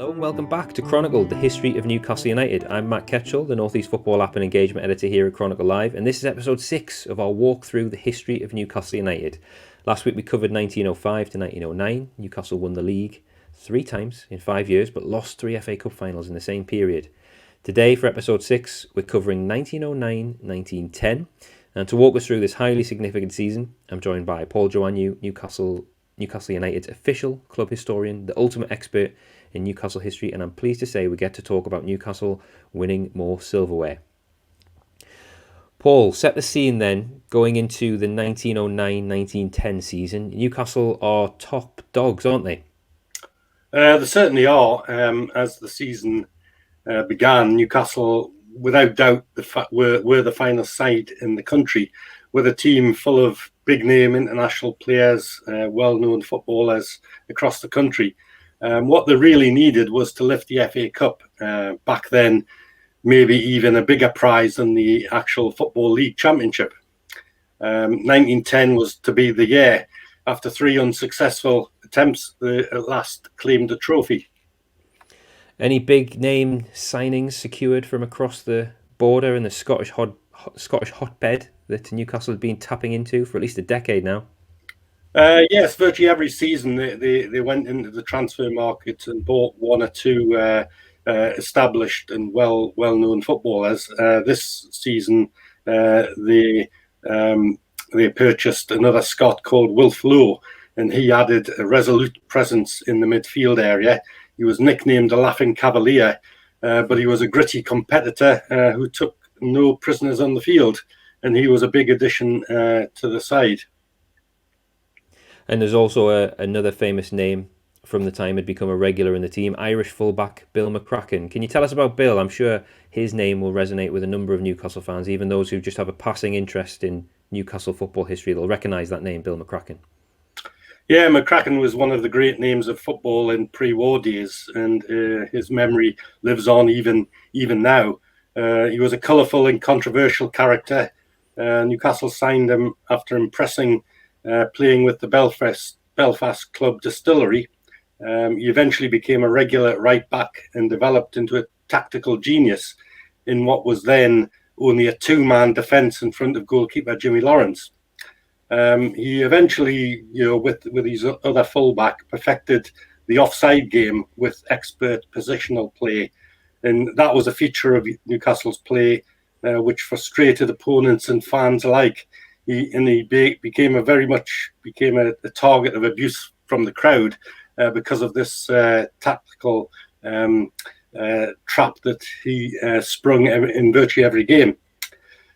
Hello and welcome back to Chronicled, the history of Newcastle United. I'm Matt Ketchell, the North East Football App and Engagement Editor here at Chronicle Live, and this is episode 6 of our walk through the history of Newcastle United. Last week we covered 1905 to 1909. Newcastle won the league 3 times in 5 years, but lost 3 FA Cup finals in the same period. Today, for episode 6, we're covering 1909-1910, and to walk us through this highly significant season, I'm joined by Paul Joannou, Newcastle United's official club historian, the ultimate expert in Newcastle history, and I'm pleased to say we get to talk about Newcastle winning more silverware. Paul, set the scene then, going into the 1909-1910 season. Newcastle are top dogs, aren't they? They certainly are. As the season began, Newcastle, without doubt, were the finest side in the country, with a team full of big-name international players, well-known footballers across the country. What they really needed was to lift the FA Cup. Back then, maybe even a bigger prize than the actual Football League Championship. 1910 was to be the year. After 3 unsuccessful attempts, they at last claimed the trophy. Any big name signings secured from across the border in the Scottish hotbed that Newcastle has been tapping into for at least a decade now? Yes, virtually every season they went into the transfer market and bought 1 or 2 established and well-known footballers. This season they purchased another Scot called Wilf Lowe, and he added a resolute presence in the midfield area. He was nicknamed the Laughing Cavalier, but he was a gritty competitor who took no prisoners on the field, and he was a big addition to the side. And there's also another famous name from the time had become a regular in the team, Irish fullback Bill McCracken. Can you tell us about Bill? I'm sure his name will resonate with a number of Newcastle fans, even those who just have a passing interest in Newcastle football history. They'll recognise that name, Bill McCracken. Yeah, McCracken was one of the great names of football in pre-war days, and his memory lives on even now. He was a colourful and controversial character. Newcastle signed him after impressing playing with the Belfast club Distillery. He eventually became a regular right back and developed into a tactical genius in what was then only a 2-man defence in front of goalkeeper Jimmy Lawrence. He eventually, with his other fullback, perfected the offside game with expert positional play, and that was a feature of Newcastle's play which frustrated opponents and fans alike. He became a target of abuse from the crowd because of this tactical trap that he sprung in virtually every game.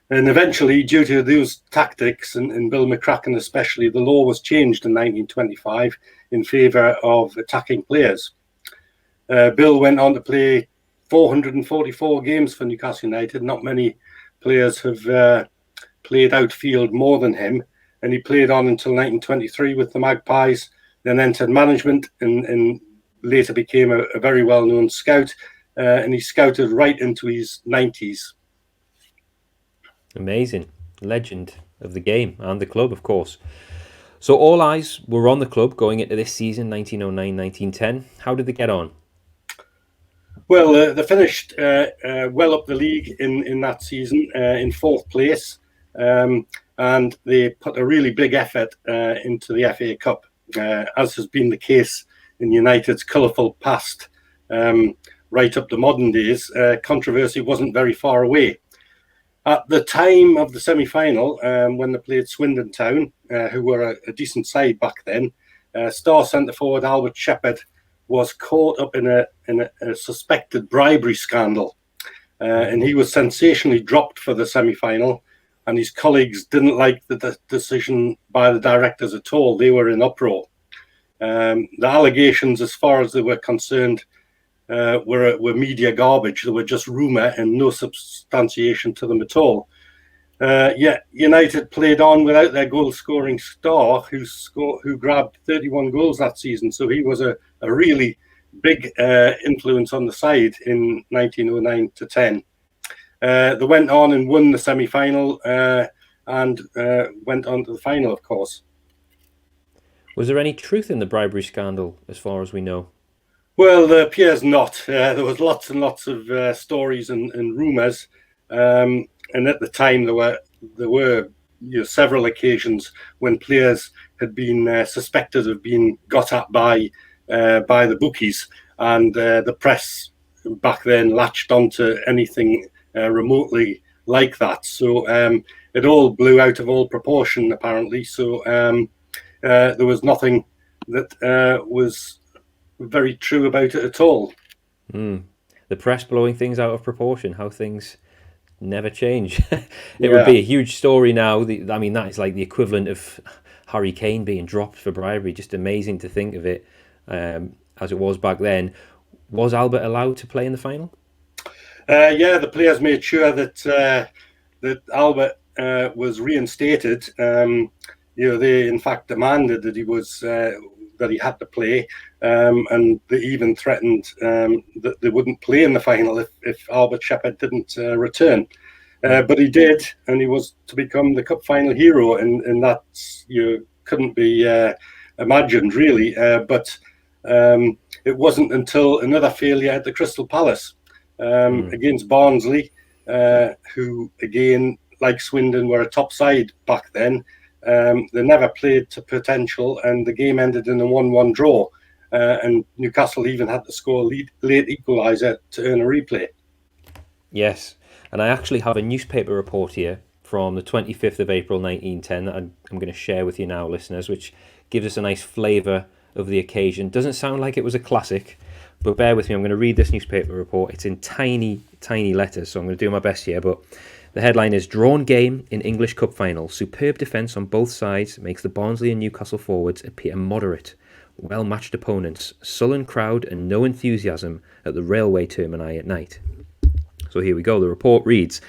And eventually, due to those tactics, and Bill McCracken especially, the law was changed in 1925 in favour of attacking players. Bill went on to play 444 games for Newcastle United. Not many players have played outfield more than him, and he played on until 1923 with the Magpies, then entered management and later became a very well-known scout, and he scouted right into his 90s. Amazing. Legend of the game and the club, of course. So all eyes were on the club going into this season, 1909-1910. How did they get on? Well, they finished well up the league in that season, in 4th place. And they put a really big effort into the FA Cup, as has been the case in United's colourful past, right up to modern days. Controversy wasn't very far away. At the time of the semi-final, when they played Swindon Town, who were a decent side back then, star centre-forward Albert Shepherd was caught up in a suspected bribery scandal, and he was sensationally dropped for the semi-final. And his colleagues didn't like the decision by the directors at all. They were in uproar. The allegations, as far as they were concerned, were media garbage. They were just rumour and no substantiation to them at all. Yet United played on without their goal-scoring star, who grabbed 31 goals that season. So he was a really big influence on the side in 1909-10. They went on and won the semi-final and went on to the final, of course. Was there any truth in the bribery scandal, as far as we know? Well, it appears not. There was lots and lots of stories and rumours, and at the time there were several occasions when players had been suspected of being got at by the bookies, and the press back then latched onto anything remotely like that. So it all blew out of all proportion, apparently. So there was nothing that was very true about it at all. The press blowing things out of proportion, how things never change. It would Yeah. be a huge story now. I mean, that is like the equivalent of Harry Kane being dropped for bribery. Just amazing to think of it as it was back then. Was Albert allowed to play in the final? Yeah, the players made sure that Albert was reinstated. They in fact demanded that he had to play, and they even threatened that they wouldn't play in the final if Albert Shepherd didn't return. But he did, and he was to become the cup final hero, and that couldn't be imagined really. But it wasn't until another failure at the Crystal Palace against Barnsley, who again, like Swindon, were a top side back then. They never played to potential, and the game ended in a 1-1 draw. And Newcastle even had to score a late equaliser to earn a replay. Yes, and I actually have a newspaper report here from the 25th of April 1910 that I'm going to share with you now, listeners, which gives us a nice flavour of the occasion. Doesn't sound like it was a classic, but bear with me, I'm going to read this newspaper report. It's in tiny, tiny letters, so I'm going to do my best here, but the headline is "Drawn Game in English Cup Final. Superb defence on both sides makes the Barnsley and Newcastle forwards appear moderate. Well-matched opponents, sullen crowd and no enthusiasm at the railway termini at night." So here we go. The report reads,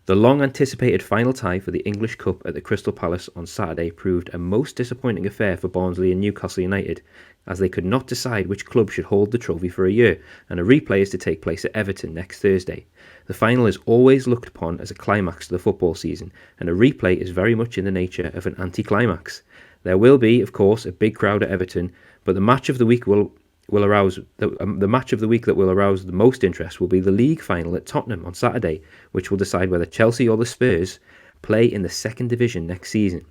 "The long-anticipated final tie for the English Cup at the Crystal Palace on Saturday proved a most disappointing affair for Barnsley and Newcastle United, as they could not decide which club should hold the trophy for a year, and a replay is to take place at Everton next Thursday. The final is always looked upon as a climax to the football season, and a replay is very much in the nature of an anti-climax. There will be, of course, a big crowd at Everton, but the match of the week the match of the week that will arouse the most interest will be the league final at Tottenham on Saturday, which will decide whether Chelsea or the Spurs play in the second division next season.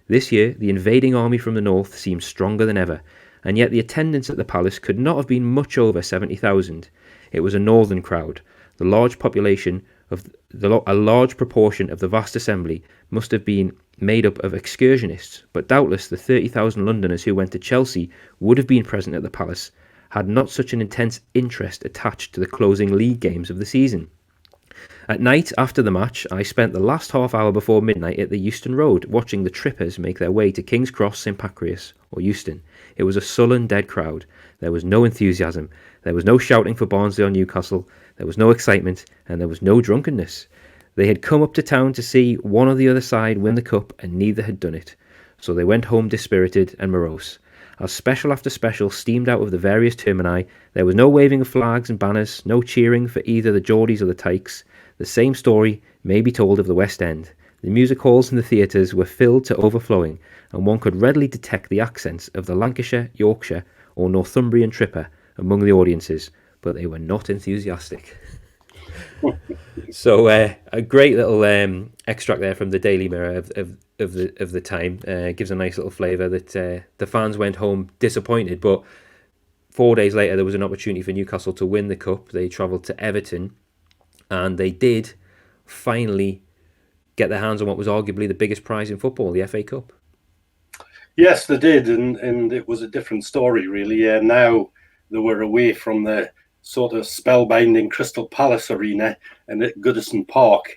This year, the invading army from the north seems stronger than ever, and yet the attendance at the Palace could not have been much over 70,000. It was a northern crowd. A large proportion of the vast assembly must have been made up of excursionists, but doubtless the 30,000 Londoners who went to Chelsea would have been present at the Palace had not such an intense interest attached to the closing league games of the season. At night, after the match, I spent the last half hour before midnight at the Euston Road, watching the trippers make their way to King's Cross, St Pancras, or Euston. It was a sullen, dead crowd. There was no enthusiasm. There was no shouting for Barnsley or Newcastle. There was no excitement, and there was no drunkenness. They had come up to town to see one or the other side win the cup, and neither had done it. So they went home dispirited and morose. As special after special steamed out of the various termini, there was no waving of flags and banners, no cheering for either the Geordies or the Tykes. The same story may be told of the West End. The music halls and the theatres were filled to overflowing, and one could readily detect the accents of the Lancashire, Yorkshire, or Northumbrian tripper among the audiences, but they were not enthusiastic. So a great little extract there from the Daily Mirror of the time. Gives a nice little flavour that the fans went home disappointed, but 4 days later there was an opportunity for Newcastle to win the cup. They travelled to Everton, and they did finally get their hands on what was arguably the biggest prize in football, the FA Cup. Yes, they did, and it was a different story, really. Now they were away from the sort of spellbinding Crystal Palace arena and at Goodison Park.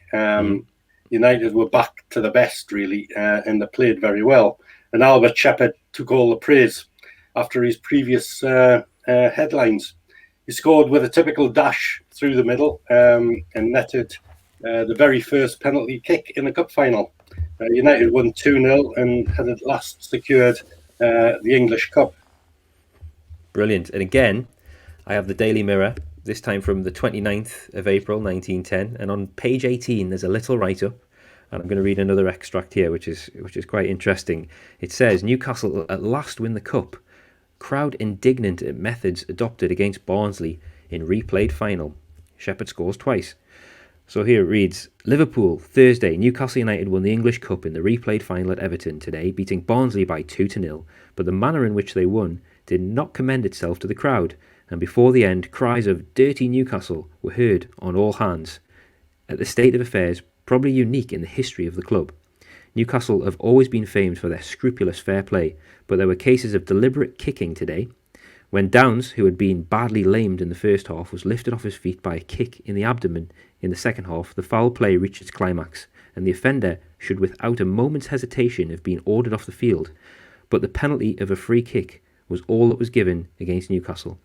United were back to the best, really, and they played very well. And Albert Shepherd took all the praise after his previous headlines. He scored with a typical dash through the middle and netted the very first penalty kick in the cup final. United won 2-0 and had at last secured the English Cup. Brilliant. And again, I have the Daily Mirror, this time from the 29th of April 1910, and on page 18 there's a little write-up, and I'm going to read another extract here, which is quite interesting. It says, "Newcastle at last win the cup. crowd indignant at methods adopted against Barnsley in replayed final. Shepherd scores twice. So here it reads, Liverpool, Thursday, Newcastle United won the English Cup in the replayed final at Everton today, beating Barnsley by 2-0, but the manner in which they won did not commend itself to the crowd, and before the end, cries of "Dirty Newcastle" were heard on all hands. At the state of affairs, probably unique in the history of the club. Newcastle have always been famed for their scrupulous fair play, but there were cases of deliberate kicking today. When Downs, who had been badly lamed in the first half, was lifted off his feet by a kick in the abdomen in the second half, the foul play reached its climax, and the offender should without a moment's hesitation have been ordered off the field, but the penalty of a free kick was all that was given against Newcastle.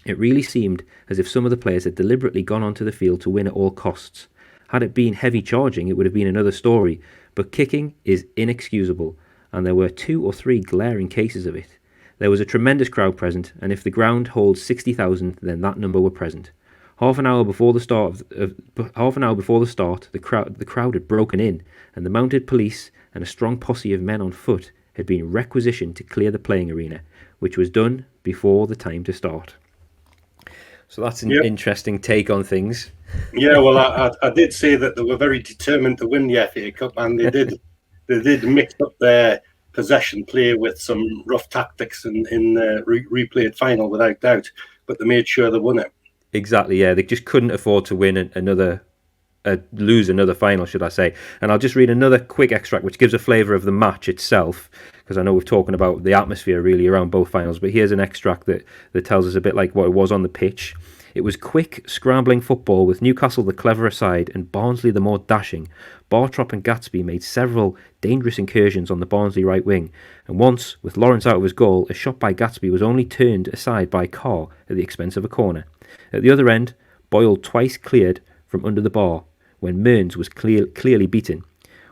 It really seemed as if some of the players had deliberately gone onto the field to win at all costs. Had it been heavy charging, it would have been another story, but kicking is inexcusable, and there were 2 or 3 glaring cases of it. There was a tremendous crowd present, and if the ground holds 60,000, then that number were present. Half an hour before the start, the crowd had broken in, and the mounted police and a strong posse of men on foot had been requisitioned to clear the playing arena, which was done before the time to start. So that's an interesting take on things. Yeah, well, I did say that they were very determined to win the FA Cup, and they did. They did mix up their possession play with some rough tactics in the replayed final, without doubt. But they made sure they won it. Exactly. Yeah, they just couldn't afford to win lose another final, should I say. And I'll just read another quick extract which gives a flavour of the match itself, because I know we've talking about the atmosphere really around both finals, but here's an extract that tells us a bit like what it was on the pitch. It was quick, scrambling football with Newcastle the cleverer side and Barnsley the more dashing. Bartrop and Gatsby made several dangerous incursions on the Barnsley right wing, and once, with Lawrence out of his goal, a shot by Gatsby was only turned aside by Carr at the expense of a corner. At the other end, Boyle twice cleared from under the bar, when Mearns was clearly beaten.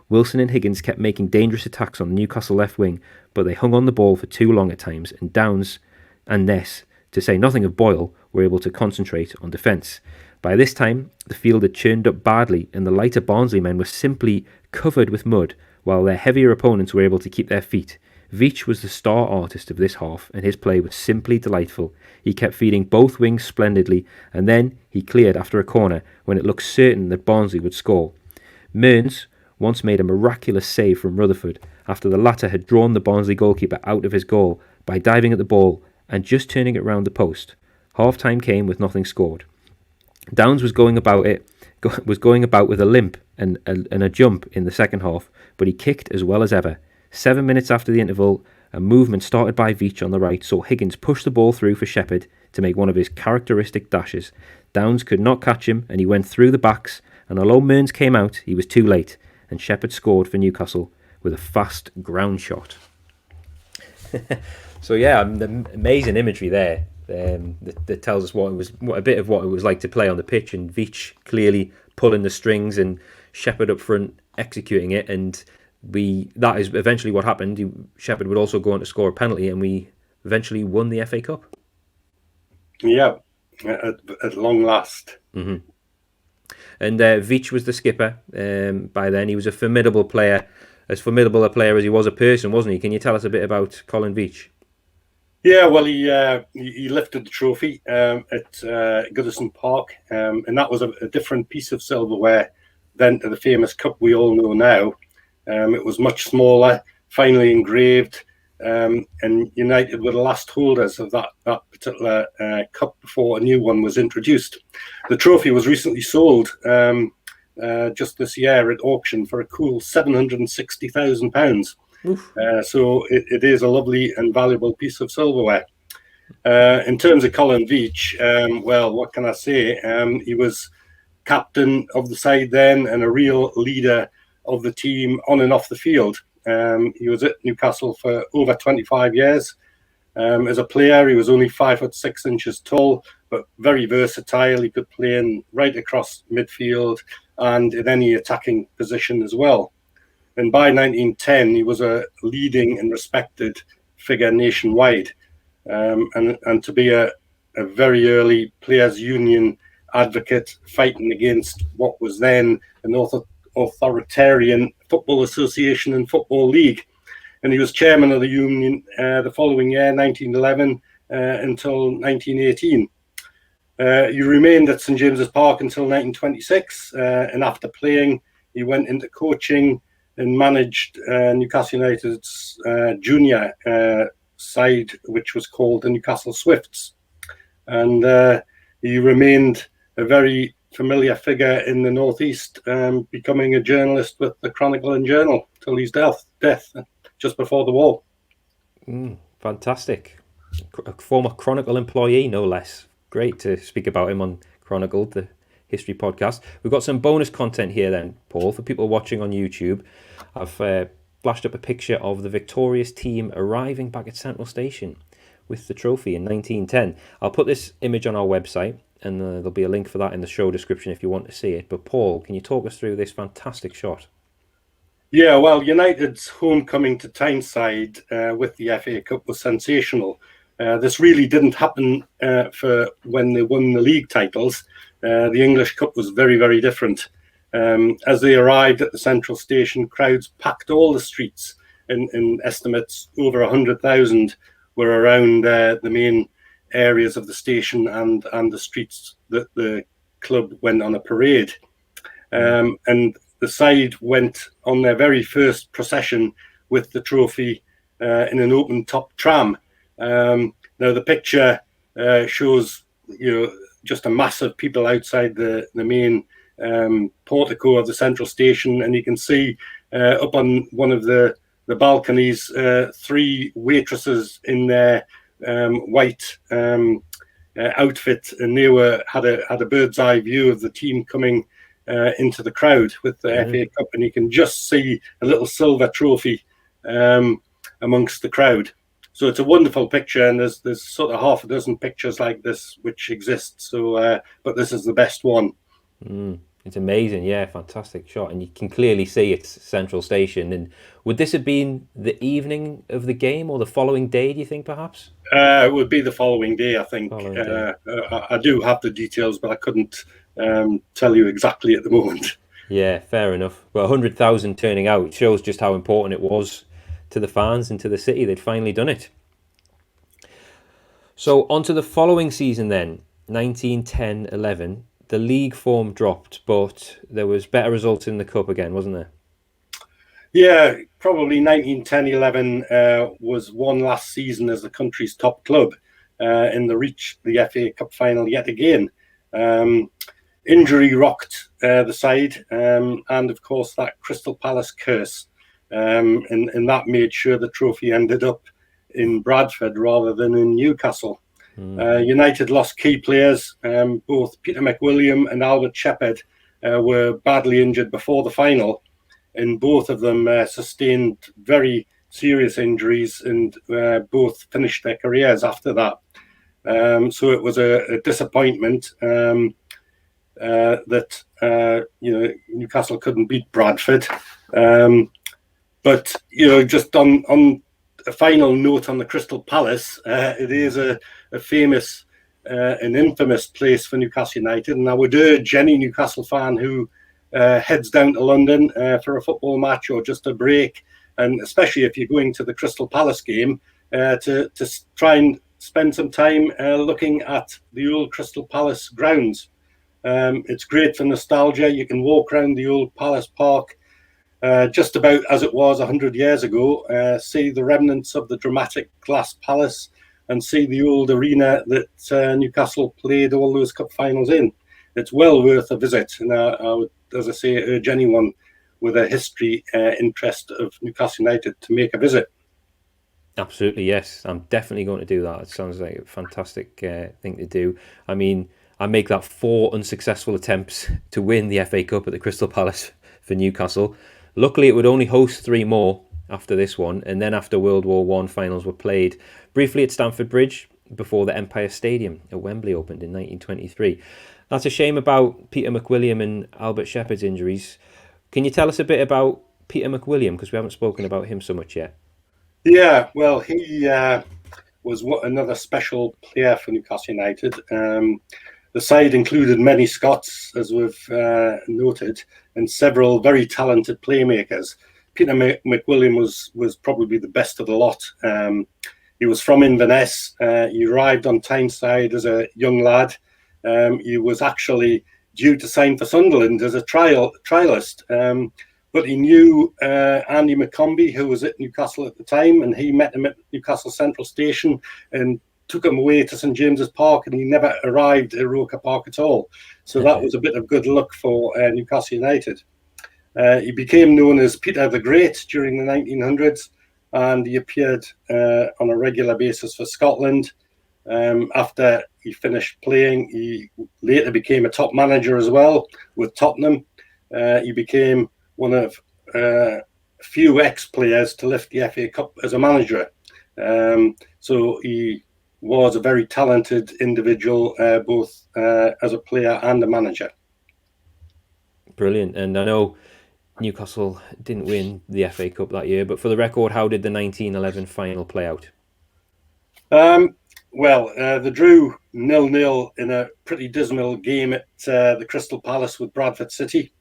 Wilson and Higgins kept making dangerous attacks on the Newcastle left wing, but they hung on the ball for too long at times, and Downs and Ness, to say nothing of Boyle, were able to concentrate on defence. By this time, the field had churned up badly, and the lighter Barnsley men were simply covered with mud, while their heavier opponents were able to keep their feet. Veach was the star artist of this half, and his play was simply delightful. He kept feeding both wings splendidly, and then he cleared after a corner when it looked certain that Barnsley would score. Mearns once made a miraculous save from Rutherford after the latter had drawn the Barnsley goalkeeper out of his goal by diving at the ball and just turning it round the post. Half-time came with nothing scored. Downs was going about with a limp and a jump in the second half, but he kicked as well as ever. 7 minutes after the interval, a movement started by Veach on the right saw Higgins push the ball through for Shepherd to make one of his characteristic dashes. Downs could not catch him, and he went through the backs, and although Mearns came out, he was too late, and Shepherd scored for Newcastle with a fast ground shot. So yeah, the amazing imagery there that tells us what a bit of what it was like to play on the pitch, and Veach clearly pulling the strings and Shepherd up front executing it, and that is eventually what happened. Shepherd would also go on to score a penalty, and we eventually won the FA Cup. Yeah, at long last. Mm-hmm. And Veach was the skipper. By then, he was a formidable player, as formidable a player as he was a person, wasn't he? Can you tell us a bit about Colin Veach? Yeah, well, he lifted the trophy at Goodison Park, and that was a different piece of silverware than to the famous cup we all know now. It was much smaller, finely engraved, and United were the last holders of that particular cup before a new one was introduced. The trophy was recently sold just this year at auction for a cool £760,000. So it is a lovely and valuable piece of silverware. In terms of Colin Veach, well, what can I say? He was captain of the side then and a real leader of the team on and off the field. He was at Newcastle for over 25 years. As a player, he was only 5'6" tall, but very versatile. He could play in right across midfield and in any attacking position as well. And by 1910, he was a leading and respected figure nationwide. And to be a very early players' union advocate fighting against what was then an authoritarian football association and football league. and he was chairman of the union the following year, 1911, until 1918. He remained at St James's Park until 1926, and after playing, he went into coaching and managed Newcastle United's junior side, which was called the Newcastle Swifts. And he remained a very familiar figure in the Northeast, becoming a journalist with the Chronicle and Journal till his death just before the war. Fantastic. A former Chronicle employee, no less. Great to speak about him on Chronicled, the history podcast. We've got some bonus content here then, Paul, for people watching on YouTube. I've flashed up a picture of the victorious team arriving back at Central Station with the trophy in 1910. I'll put this image on our website, and there'll be a link for that in the show description if you want to see it. But Paul, can you talk us through this fantastic shot? Yeah, well, United's homecoming to Tyneside with the FA Cup was sensational. This really didn't happen for when they won the league titles. The English Cup was very, very different. As they arrived at the Central Station, crowds packed all the streets, and estimates over 100,000 were around the main areas of the station and the streets that the club went on a parade. And the side went on their very first procession with the trophy in an open-top tram. Now the picture shows, just a mass of people outside the main portico of the Central Station, and you can see up on one of the balconies 3 waitresses in their white outfit, and they had a bird's eye view of the team coming into the crowd with the FA Cup, and you can just see a little silver trophy amongst the crowd. So it's a wonderful picture, and there's sort of half a dozen pictures like this which exist. So, but this is the best one. It's amazing, yeah, fantastic shot, and you can clearly see it's Central Station. And would this have been the evening of the game or the following day, do you think, perhaps? It would be the following day, I think. I do have the details, but I couldn't tell you exactly at the moment. Yeah, fair enough. Well, 100,000 turning out shows just how important it was to the fans and to the city. They'd finally done it. So on to the following season then, 1910-11. The league form dropped, but there was better results in the cup again, wasn't there? Yeah, probably 1910-11 was one last season as the country's top club, and they reached the FA Cup final yet again. Injury rocked the side, and of course that Crystal Palace curse, and that made sure the trophy ended up in Bradford rather than in Newcastle. United lost key players. Both Peter McWilliam and Albert Shepherd were badly injured before the final, and both of them sustained very serious injuries, and both finished their careers after that. So it was a disappointment that Newcastle couldn't beat Bradford. But just on a final note on the Crystal Palace, it is a famous and infamous place for Newcastle United, and I would urge any Newcastle fan who heads down to London for a football match or just a break, and especially if you're going to the Crystal Palace game, to try and spend some time looking at the old Crystal Palace grounds. It's great for nostalgia. You can walk around the old Palace Park just about as it was 100 years ago, see the remnants of the dramatic glass palace, and see the old arena that Newcastle played all those cup finals in. It's well worth a visit, and I would, as I say, urge anyone with a history interest of Newcastle United to make a visit. Absolutely, yes. I'm definitely going to do that. It sounds like a fantastic thing to do. I mean, I make that 4 unsuccessful attempts to win the FA Cup at the Crystal Palace for Newcastle. Luckily, it would only host 3 more after this one, and then after World War I, finals were played briefly at Stamford Bridge before the Empire Stadium at Wembley opened in 1923. That's a shame about Peter McWilliam and Albert Shepherd's injuries. Can you tell us a bit about Peter McWilliam, because we haven't spoken about him so much yet? Yeah, well, he was another special player for Newcastle United. The side included many Scots, as we've noted, and several very talented playmakers. Peter McWilliam was probably the best of the lot. He was from Inverness. He arrived on Tyneside as a young lad. He was actually due to sign for Sunderland as a trialist, but he knew Andy McCombie, who was at Newcastle at the time, and he met him at Newcastle Central Station and took him away to St James's Park, and he never arrived at Roker Park at all. So that was a bit of good luck for Newcastle United. He became known as Peter the Great during the 1900s, and he appeared on a regular basis for Scotland. After he finished playing, he later became a top manager as well with Tottenham. He became one of few ex-players to lift the FA Cup as a manager. So he was a very talented individual, both as a player and a manager. Brilliant. And I know Newcastle didn't win the FA Cup that year, but for the record, how did the 1911 final play out? They drew 0-0 in a pretty dismal game at the Crystal Palace with Bradford City,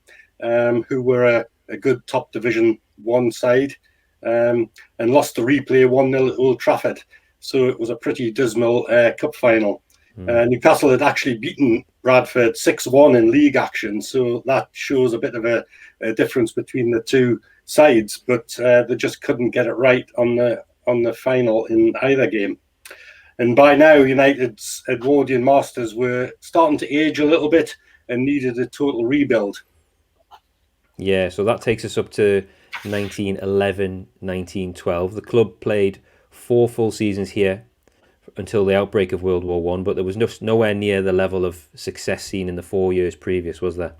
who were a good top Division 1 side, and lost the replay 1-0 at Old Trafford. So it was a pretty dismal cup final. Newcastle had actually beaten Bradford 6-1 in league action, so that shows a bit of a difference between the two sides, but they just couldn't get it right on the final in either game. And by now, United's Edwardian masters were starting to age a little bit and needed a total rebuild. Yeah, so that takes us up to 1911, 1912. The club played 4 full seasons here until the outbreak of World War I, but there was nowhere near the level of success seen in the 4 years previous, was there?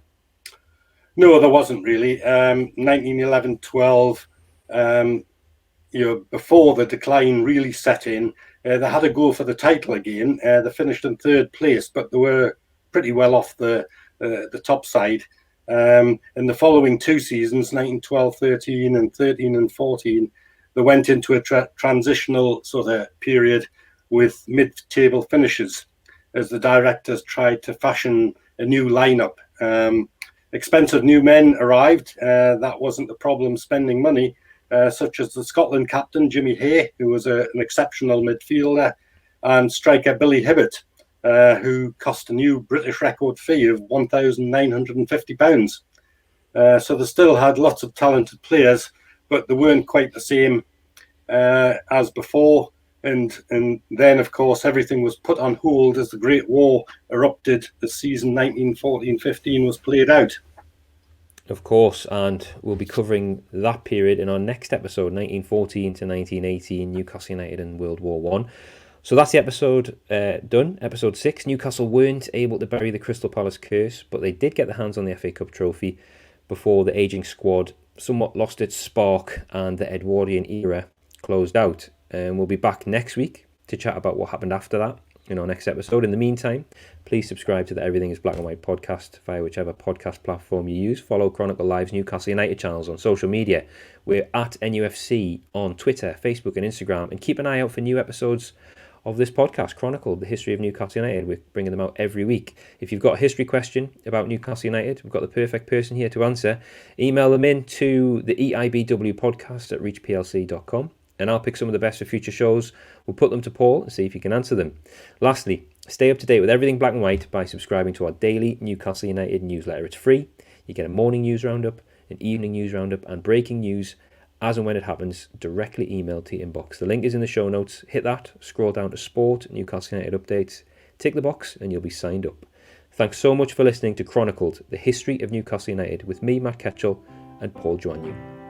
No, there wasn't really. 1911-12, before the decline really set in, they had to go for the title again. They finished in 3rd place, but they were pretty well off the top side. In the following 2 seasons, 1912-13 and 13-14, they went into a transitional sort of period with mid-table finishes as the directors tried to fashion a new lineup. Expensive new men arrived. That wasn't the problem, spending money, such as the Scotland captain, Jimmy Hay, who was an exceptional midfielder, and striker Billy Hibbert, who cost a new British record fee of £1,950. So they still had lots of talented players, but they weren't quite the same as before. And then, of course, everything was put on hold as the Great War erupted. The season 1914-15 was played out. Of course, and we'll be covering that period in our next episode, 1914 to 1918, Newcastle United and World War I. So that's the episode done, episode 6. Newcastle weren't able to bury the Crystal Palace curse, but they did get their hands on the FA Cup trophy before the ageing squad somewhat lost its spark and the Edwardian era closed out. And we'll be back next week to chat about what happened after that in our next episode. In the meantime, please subscribe to the Everything is Black and White podcast via whichever podcast platform you use. Follow Chronicle Live's Newcastle United channels on social media. We're at NUFC on Twitter, Facebook and Instagram. And keep an eye out for new episodes of this podcast, Chronicled, the history of Newcastle United. We're bringing them out every week. If you've got a history question about Newcastle United, we've got the perfect person here to answer. Email them in to theEIBWpodcast at reachplc.com. And I'll pick some of the best for future shows. We'll put them to Paul and see if he can answer them. Lastly, stay up to date with everything black and white by subscribing to our daily Newcastle United newsletter. It's free. You get a morning news roundup, an evening news roundup, and breaking news as and when it happens directly emailed to your inbox. The link is in the show notes. Hit that, scroll down to Sport, Newcastle United updates, tick the box, and you'll be signed up. Thanks so much for listening to Chronicled, the history of Newcastle United, with me, Matt Ketchell, and Paul Joannou.